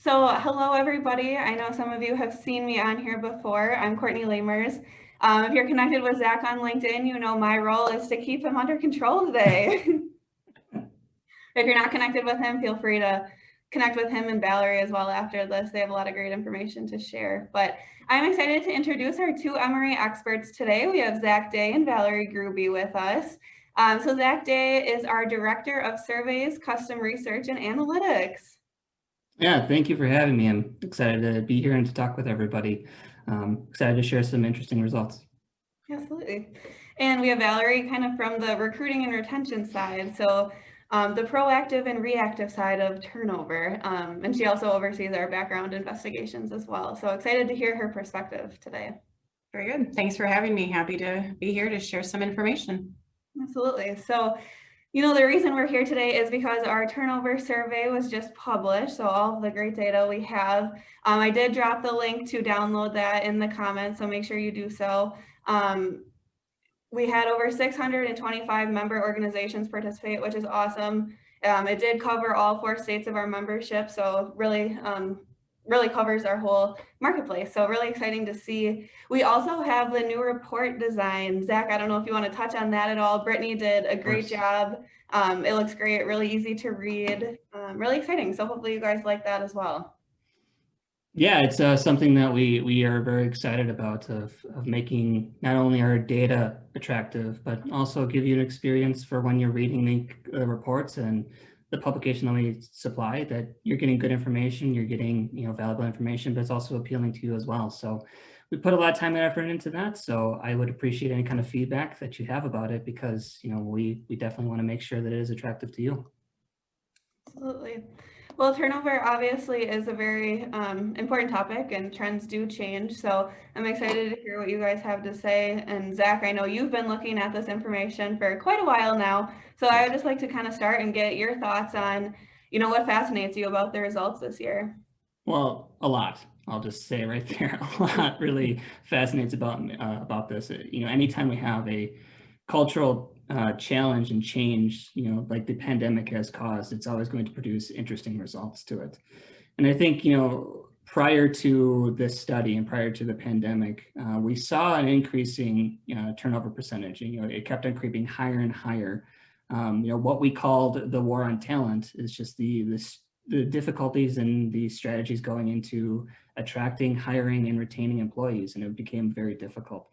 So hello, everybody. I know some of you have seen me on here before. I'm Courtney Lamers. If you're connected with Zach on LinkedIn, you know my role is to keep him under control today. If you're not connected with him, feel free to connect with him and Valerie as well after this. They have a lot of great information to share. But I'm excited to introduce our two MRA experts today. We have Zach Day and Valerie Gruby with us. So Zach Day is our Director of Surveys, Custom Research, and Analytics. Yeah, thank you for having me. I'm excited to be here and to talk with everybody. Excited to share some interesting results. Absolutely. And we have Valerie kind of from the recruiting and retention side. So the proactive and reactive side of turnover. And she also oversees our background investigations as well. So excited to hear her perspective today. Very good. Thanks for having me. Happy to be here to share some information. Absolutely. So, the reason we're here today is because our turnover survey was just published. So all of the great data we have, I did drop the link to download that in the comments. So make sure you do so. We had over 625 member organizations participate, which is awesome. It did cover all 4 states of our membership, so really covers our whole marketplace. So really exciting to see. We also have the new report design. Zach, I don't know if you want to touch on that at all. Brittany did a great job. It looks great, really easy to read, really exciting. So hopefully you guys like that as well. Yeah, it's something that we are very excited about of making not only our data attractive, but also give you an experience for when you're reading the reports and the publication that we supply, that you're getting good information, you're getting valuable information, but it's also appealing to you as well. So we put a lot of time and effort into that. So I would appreciate any kind of feedback that you have about it, because we definitely want to make sure that it is attractive to you. Absolutely. Well, turnover obviously is a very important topic, and trends do change. So I'm excited to hear what you guys have to say. And Zach, I know you've been looking at this information for quite a while now. So I would just like to kind of start and get your thoughts on, what fascinates you about the results this year. Well, a lot. I'll just say right there, a lot really fascinates about this. Anytime we have a cultural challenge and change, like the pandemic has caused, it's always going to produce interesting results to it. And I think, prior to this study and prior to the pandemic, we saw an increasing turnover percentage. It kept on creeping higher and higher. What we called the war on talent is just the difficulties and the strategies going into attracting, hiring, and retaining employees, and it became very difficult.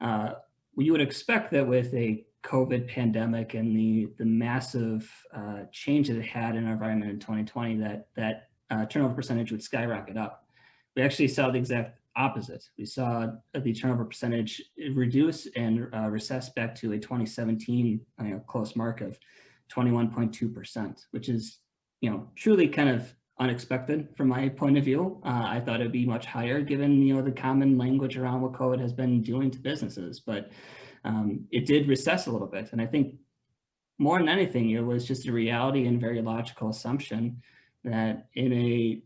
You would expect that with a COVID pandemic and the massive change that it had in our environment in 2020, that turnover percentage would skyrocket up. We actually saw the exact opposite. We saw the turnover percentage reduce and recess back to a 2017 close mark of 21.2%, which is truly kind of unexpected from my point of view. I thought it'd be much higher given the common language around what COVID has been doing to businesses, but it did recess a little bit. And I think more than anything, it was just a reality and very logical assumption that in a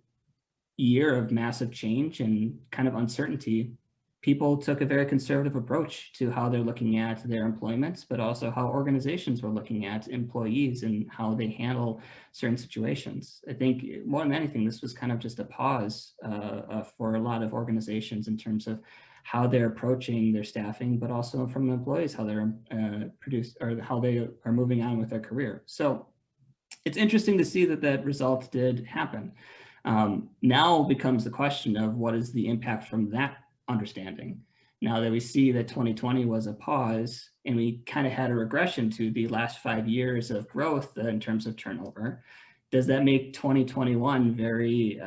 year of massive change and kind of uncertainty, people took a very conservative approach to how they're looking at their employments, but also how organizations were looking at employees and how they handle certain situations. I think more than anything, this was kind of just a pause for a lot of organizations in terms of how they're approaching their staffing, but also from employees, how they're how they are moving on with their career. So it's interesting to see that result did happen. Now becomes the question of what is the impact from that understanding. Now that we see that 2020 was a pause and we kind of had a regression to the last 5 years of growth in terms of turnover, does that make 2021 very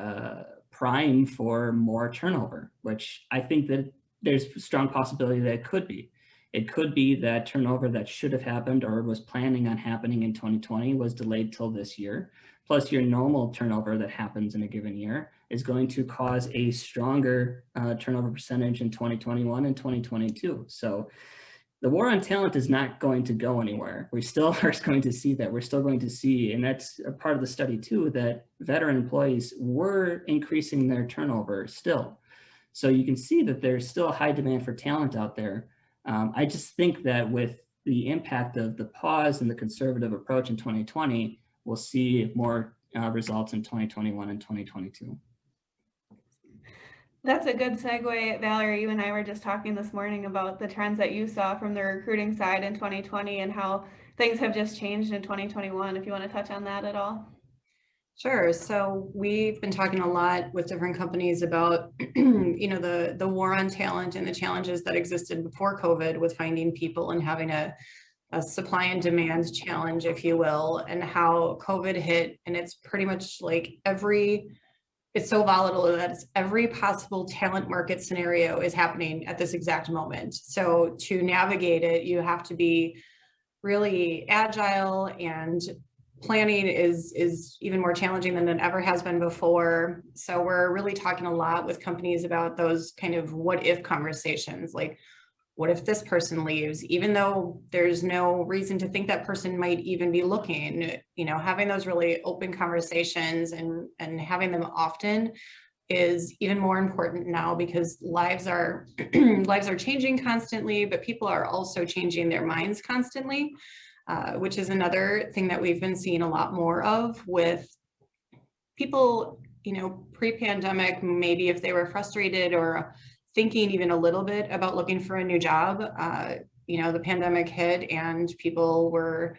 prime for more turnover? Which I think that there's a strong possibility that it could be. It could be that turnover that should have happened or was planning on happening in 2020 was delayed till this year. Plus your normal turnover that happens in a given year is going to cause a stronger turnover percentage in 2021 and 2022. So the war on talent is not going to go anywhere. We still are going to see that. We're still going to see, and that's a part of the study too, that veteran employees were increasing their turnover still. So you can see that there's still a high demand for talent out there. I just think that with the impact of the pause and the conservative approach in 2020, we'll see more results in 2021 and 2022. That's a good segue, Valerie. You and I were just talking this morning about the trends that you saw from the recruiting side in 2020 and how things have just changed in 2021. If you want to touch on that at all. Sure. So we've been talking a lot with different companies about, the war on talent and the challenges that existed before COVID with finding people and having a supply and demand challenge, if you will, and how COVID hit. And it's pretty much like it's so volatile that it's every possible talent market scenario is happening at this exact moment. So to navigate it, you have to be really agile, and planning is even more challenging than it ever has been before. So we're really talking a lot with companies about those kind of what if conversations, like what if this person leaves, even though there's no reason to think that person might even be looking, having those really open conversations and having them often is even more important now, because lives are lives are changing constantly, but people are also changing their minds constantly, which is another thing that we've been seeing a lot more of with people, pre-pandemic, maybe if they were frustrated or thinking even a little bit about looking for a new job, the pandemic hit and people were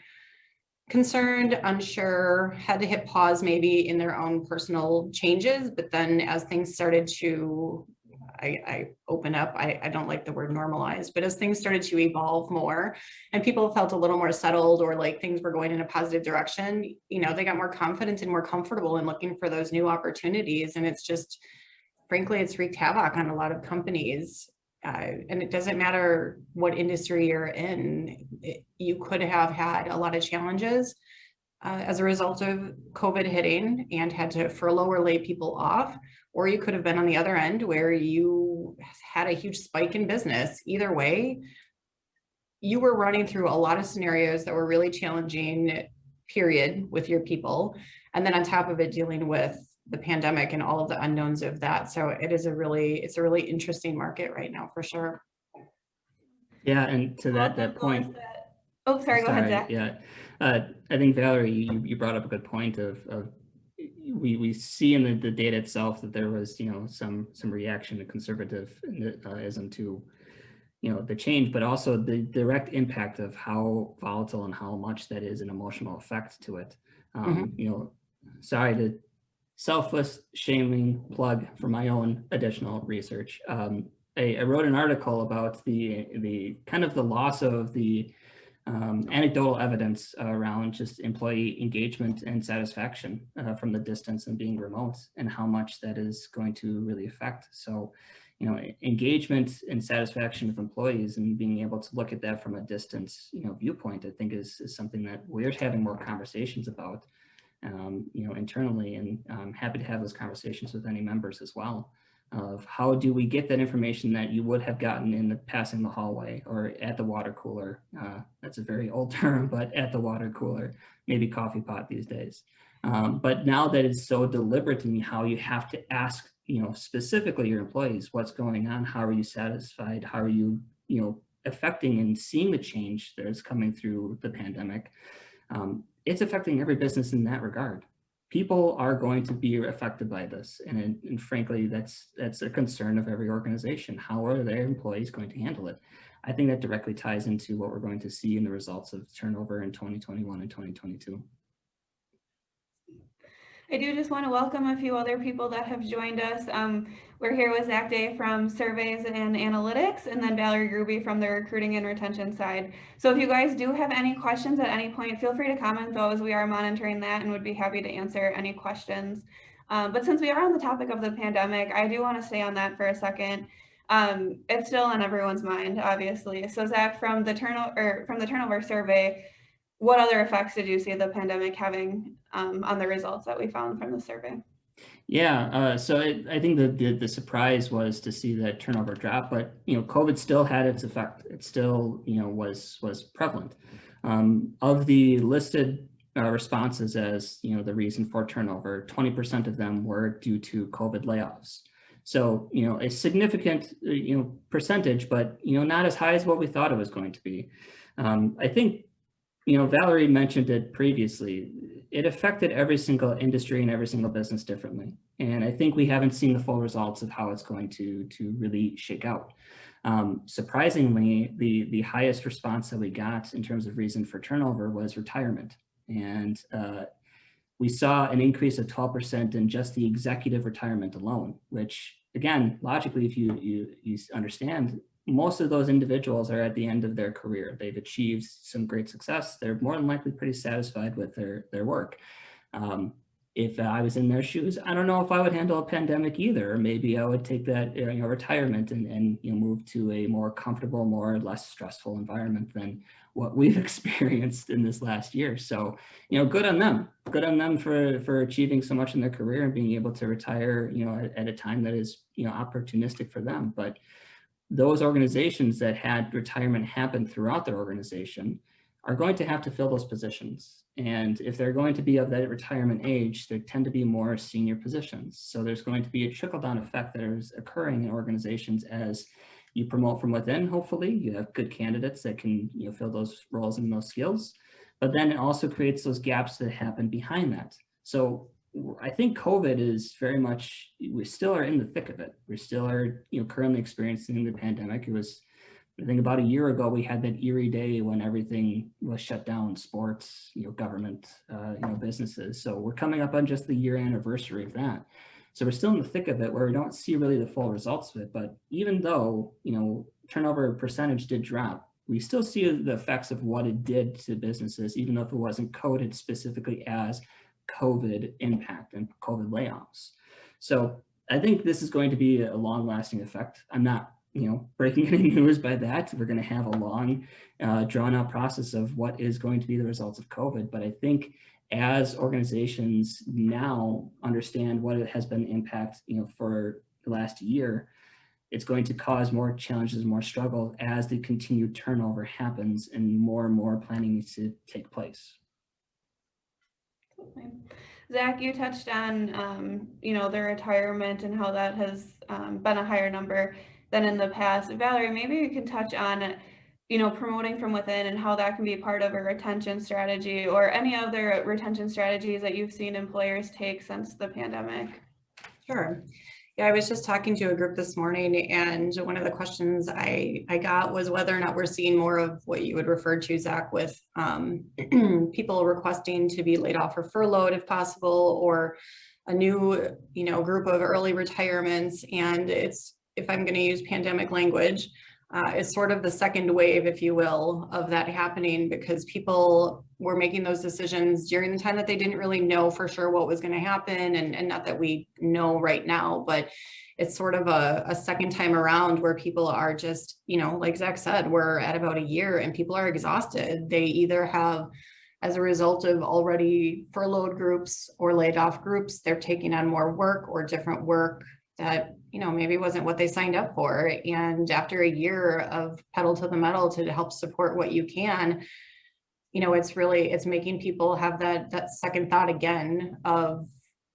concerned, unsure, had to hit pause maybe in their own personal changes. But then as things started to, I open up, I don't like the word normalize, but as things started to evolve more and people felt a little more settled, or like things were going in a positive direction, they got more confident and more comfortable in looking for those new opportunities. And it's just, frankly, it's wreaked havoc on a lot of companies. And it doesn't matter what industry you're in, you could have had a lot of challenges as a result of COVID hitting and had to furlough or lay people off, or you could have been on the other end where you had a huge spike in business. Either way, you were running through a lot of scenarios that were really challenging, period, with your people. And then on top of it, dealing with the pandemic and all of the unknowns of that. So it's a really interesting market right now, for sure. Yeah, and to that point. Oh, sorry, go ahead, Zach. Yeah, I think Valerie, you brought up a good point of we see in the data itself that there was some reaction to conservatism to the change, but also the direct impact of how volatile and how much that is an emotional effect to it. Sorry to selfless shaming plug for my own additional research. I wrote an article about the kind of the loss of the anecdotal evidence around just employee engagement and satisfaction from the distance and being remote, and how much that is going to really affect. So, engagement and satisfaction of employees and being able to look at that from a distance, viewpoint, I think is something that we're having more conversations about, internally, and I'm happy to have those conversations with any members as well. Of how do we get that information that you would have gotten in passing the hallway or at the water cooler. That's a very old term, but at the water cooler, maybe coffee pot these days. But now that it's so deliberate in how you have to ask, specifically your employees, what's going on? How are you satisfied? How are you, affecting and seeing the change that is coming through the pandemic? It's affecting every business in that regard. People are going to be affected by this. And frankly, that's a concern of every organization. How are their employees going to handle it? I think that directly ties into what we're going to see in the results of turnover in 2021 and 2022. I do just want to welcome a few other people that have joined us. We're here with Zach Day from Surveys and Analytics, and then Valerie Gruby from the Recruiting and Retention side. So if you guys do have any questions at any point, feel free to comment those. We are monitoring that and would be happy to answer any questions. But since we are on the topic of the pandemic, I do want to stay on that for a second. It's still on everyone's mind, obviously. So Zach, from the turnover survey, what other effects did you see the pandemic having on the results that we found from the survey? Yeah, so I think the surprise was to see that turnover drop, but COVID still had its effect. It still was prevalent. Of the listed responses as the reason for turnover, 20% of them were due to COVID layoffs. So a significant percentage, but not as high as what we thought it was going to be. I think Valerie mentioned it previously. It affected every single industry and every single business differently. And I think we haven't seen the full results of how it's going to really shake out. Surprisingly, the highest response that we got in terms of reason for turnover was retirement. And we saw an increase of 12% in just the executive retirement alone, which again, logically, if you understand, most of those individuals are at the end of their career. They've achieved some great success. They're more than likely pretty satisfied with their work. If I was in their shoes, I don't know if I would handle a pandemic either. Maybe I would take that retirement and move to a more comfortable, more or less stressful environment than what we've experienced in this last year. So, good on them. Good on them for achieving so much in their career and being able to retire, at a time that is, opportunistic for them. But those organizations that had retirement happen throughout their organization are going to have to fill those positions. And if they're going to be of that retirement age, they tend to be more senior positions. So there's going to be a trickle-down effect that is occurring in organizations as you promote from within. Hopefully you have good candidates that can fill those roles and those skills, but then it also creates those gaps that happen behind that. So I think COVID is very much, we still are in the thick of it. We still are, currently experiencing the pandemic. It was, I think about a year ago, we had that eerie day when everything was shut down, sports, government, businesses. So we're coming up on just the year anniversary of that. So we're still in the thick of it where we don't see really the full results of it. But even though, turnover percentage did drop, we still see the effects of what it did to businesses, even though if it wasn't coded specifically as COVID impact and COVID layoffs. So I think this is going to be a long lasting effect. I'm not, breaking any news by that. We're going to have a long drawn out process of what is going to be the results of COVID. But I think as organizations now understand what it has been impact, for the last year, it's going to cause more challenges, more struggle as the continued turnover happens and more planning needs to take place. Zach, you touched on, the retirement and how that has been a higher number than in the past. Valerie, maybe you can touch on, promoting from within and how that can be part of a retention strategy or any other retention strategies that you've seen employers take since the pandemic. Sure. Yeah, I was just talking to a group this morning, and one of the questions I got was whether or not we're seeing more of what you would refer to, Zach, with people requesting to be laid off or furloughed if possible, or a new, group of early retirements. And it's, if I'm going to use pandemic language, it's sort of the second wave, if you will, of that happening, because people were making those decisions during the time that they didn't really know for sure what was going to happen. And not that we know right now, but it's sort of a second time around where people are just, like Zach said, we're at about a year and people are exhausted. They either have, as a result of already furloughed groups or laid off groups, they're taking on more work or different work that, maybe wasn't what they signed up for. And after a year of pedal to the metal to help support what you can, it's making people have that second thought again of,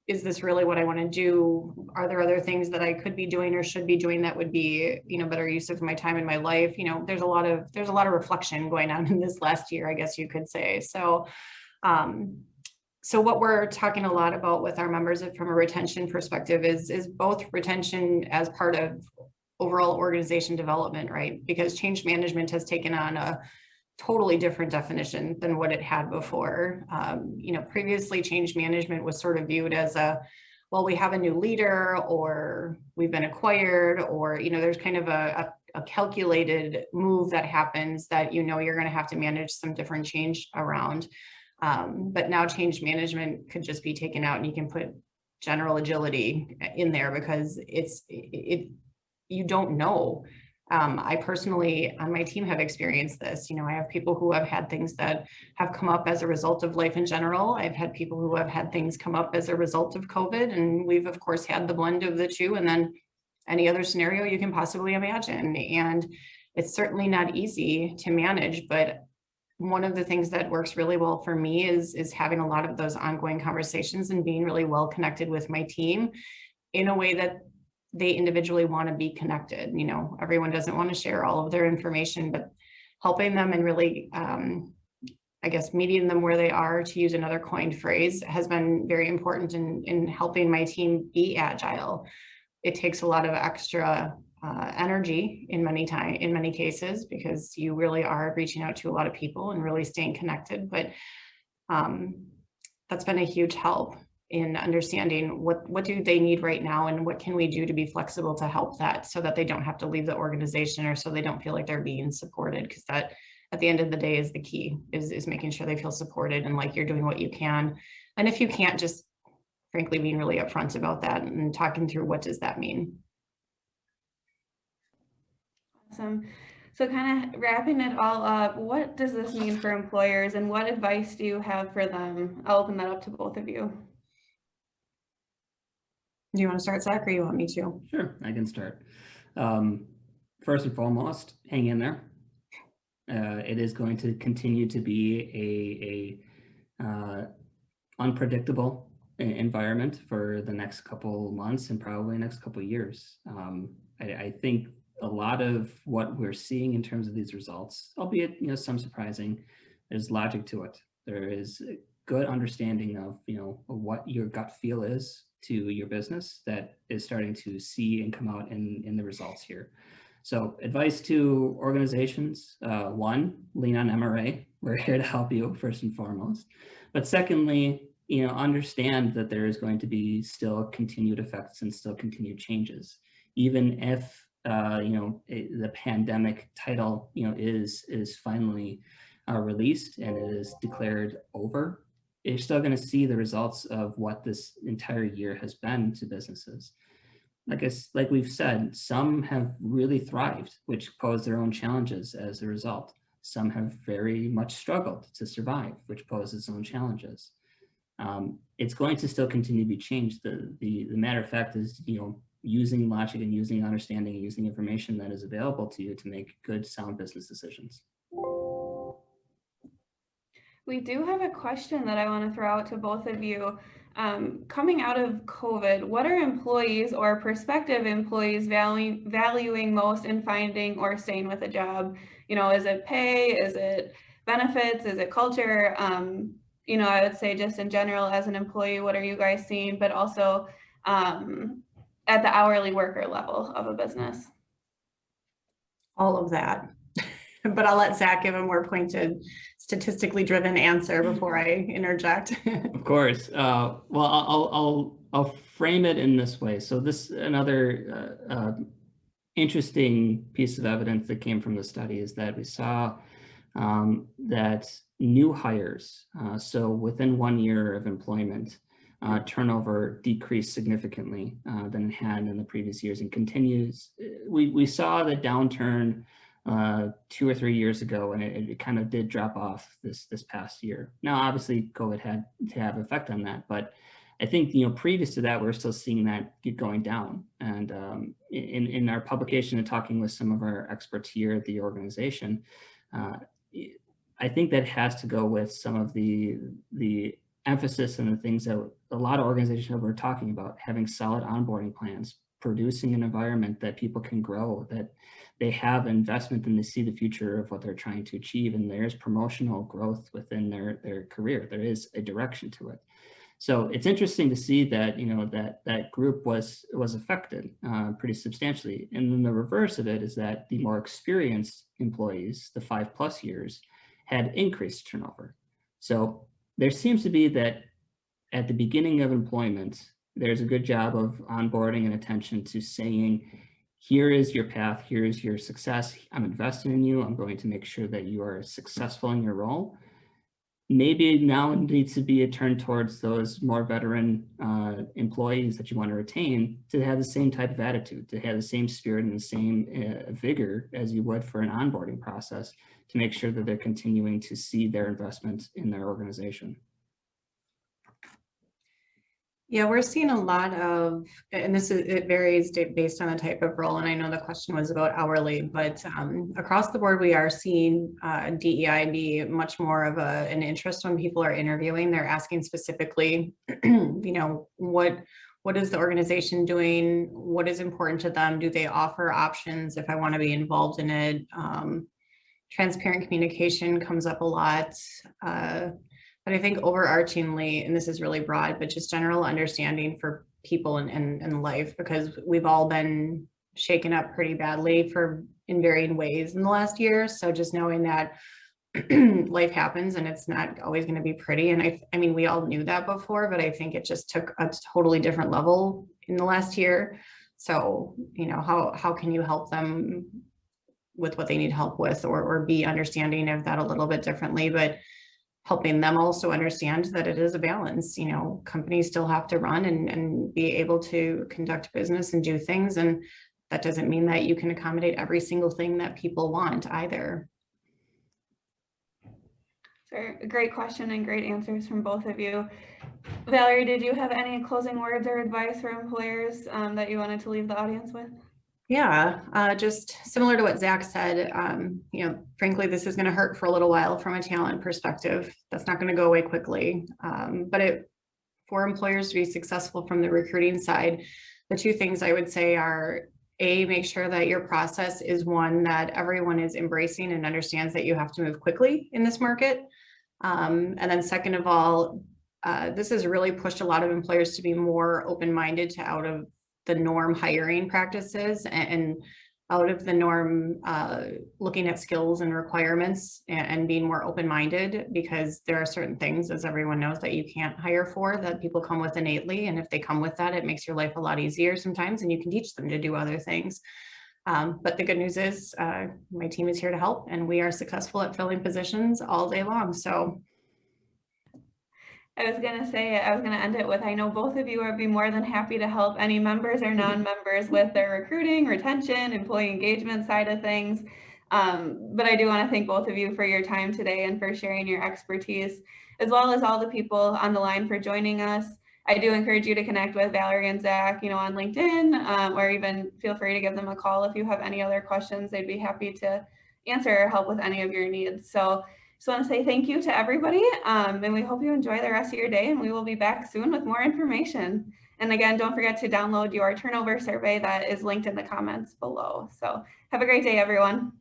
is this really what I want to do? Are there other things that I could be doing or should be doing that would be, better use of my time in my life? There's a lot of reflection going on in this last year, I guess you could say. So what we're talking a lot about with our members from a retention perspective is both retention as part of overall organization development, right? Because change management has taken on a totally different definition than what it had before. Previously change management was sort of viewed as well, we have a new leader, or we've been acquired, or, there's kind of a calculated move that happens that, you're going to have to manage some different change around. But now change management could just be taken out and you can put general agility in there, because you don't know. I personally on my team have experienced this. I have people who have had things that have come up as a result of life in general. I've had people who have had things come up as a result of COVID, and we've of course had the blend of the two, and then any other scenario you can possibly imagine. And it's certainly not easy to manage, but one of the things that works really well for me is having a lot of those ongoing conversations and being really well connected with my team in a way that they individually want to be connected. Everyone doesn't want to share all of their information, but helping them and really I guess, meeting them where they are, to use another coined phrase, has been very important in helping my team be agile. It takes a lot of extra energy in many cases, because you really are reaching out to a lot of people and really staying connected. But that's been a huge help in understanding what do they need right now, and what can we do to be flexible to help that, so that they don't have to leave the organization, or so they don't feel like they're being supported, because that at the end of the day is the key, is making sure they feel supported and like you're doing what you can. And if you can't, just frankly being really upfront about that and talking through what does that mean. Awesome. So kind of wrapping it all up, what does this mean for employers, and what advice do you have for them? I'll open that up to both of you. Do you want to start, Zach, or you want me to? Sure, I can start. First and foremost, hang in there. It is going to continue to be a unpredictable environment for the next couple months and probably next couple years. I think a lot of what we're seeing in terms of these results, albeit some surprising, there's logic to it. There is a good understanding of what your gut feel is to your business that is starting to see and come out in the results here. So advice to organizations, one, lean on MRA. We're here to help you first and foremost. But secondly, understand that there is going to be still continued effects and still continued changes. Even if, the pandemic title, is finally released and it is declared over, you're still going to see the results of what this entire year has been to businesses. Like we've said, some have really thrived, which pose their own challenges as a result. Some have very much struggled to survive, which poses its own challenges. It's going to still continue to be changed. The matter of fact is, using logic and using understanding and using information that is available to you to make good, sound business decisions. We do have a question that I want to throw out to both of you. Coming out of COVID, what are employees or prospective employees valuing most in finding or staying with a job? Is it pay? Is it benefits? Is it culture? I would say just in general as an employee, what are you guys seeing? But also at the hourly worker level of a business. All of that. But I'll let Zach give a more pointed, statistically driven answer before I interject. Of course. Well, I'll frame it in this way. So this another interesting piece of evidence that came from the study is that we saw that new hires, so within 1 year of employment, turnover decreased significantly than it had in the previous years and continues. We saw the downturn 2 or 3 years ago, and it kind of did drop off this past year. Now, obviously, COVID had to have effect on that, but I think previous to that, we're still seeing that get going down. And in our publication and talking with some of our experts here at the organization, I think that has to go with some of the emphasis and the things that a lot of organizations were talking about: having solid onboarding plans, producing an environment that people can grow, that they have investment and they see the future of what they're trying to achieve, and there's promotional growth within their career. There is a direction to it. So it's interesting to see that that group was affected pretty substantially. And then the reverse of it is that the more experienced employees, the 5+ years, had increased turnover. So there seems to be that at the beginning of employment, there's a good job of onboarding and attention to saying, here is your path, here is your success, I'm invested in you, I'm going to make sure that you are successful in your role. Maybe now it needs to be a turn towards those more veteran employees that you want to retain to have the same type of attitude, to have the same spirit and the same vigor as you would for an onboarding process, to make sure that they're continuing to see their investment in their organization. Yeah, we're seeing a lot of, and it varies based on the type of role. And I know the question was about hourly, but across the board, we are seeing DEI be much more of an interest when people are interviewing. They're asking specifically, what is the organization doing? What is important to them? Do they offer options if I want to be involved in it? Transparent communication comes up a lot. But I think overarchingly, and this is really broad, but just general understanding for people in life, because we've all been shaken up pretty badly in varying ways in the last year. So just knowing that life happens and it's not always going to be pretty. And I mean, we all knew that before, but I think it just took a totally different level in the last year. So, how can you help them with what they need help with, or be understanding of that a little bit differently, but helping them also understand that it is a balance. Companies still have to run and be able to conduct business and do things. And that doesn't mean that you can accommodate every single thing that people want either. So a great question and great answers from both of you. Valerie, did you have any closing words or advice for employers that you wanted to leave the audience with? Yeah, just similar to what Zach said, frankly, this is going to hurt for a little while from a talent perspective. That's not going to go away quickly. But for employers to be successful from the recruiting side, the two things I would say are, A, make sure that your process is one that everyone is embracing and understands that you have to move quickly in this market. And then second of all, this has really pushed a lot of employers to be more open-minded to out of the norm hiring practices and out of the norm looking at skills and requirements and being more open-minded, because there are certain things, as everyone knows, that you can't hire for, that people come with innately. And if they come with that, it makes your life a lot easier sometimes, and you can teach them to do other things. But the good news is my team is here to help, and we are successful at filling positions all day long. So I was going to end it with, I know both of you would be more than happy to help any members or non-members with their recruiting, retention, employee engagement side of things. But I do want to thank both of you for your time today and for sharing your expertise, as well as all the people on the line for joining us. I do encourage you to connect with Valerie and Zach, on LinkedIn, or even feel free to give them a call if you have any other questions. They'd be happy to answer or help with any of your needs. So just want to say thank you to everybody, and we hope you enjoy the rest of your day, and we will be back soon with more information. And again, don't forget to download your turnover survey that is linked in the comments below. So have a great day, everyone.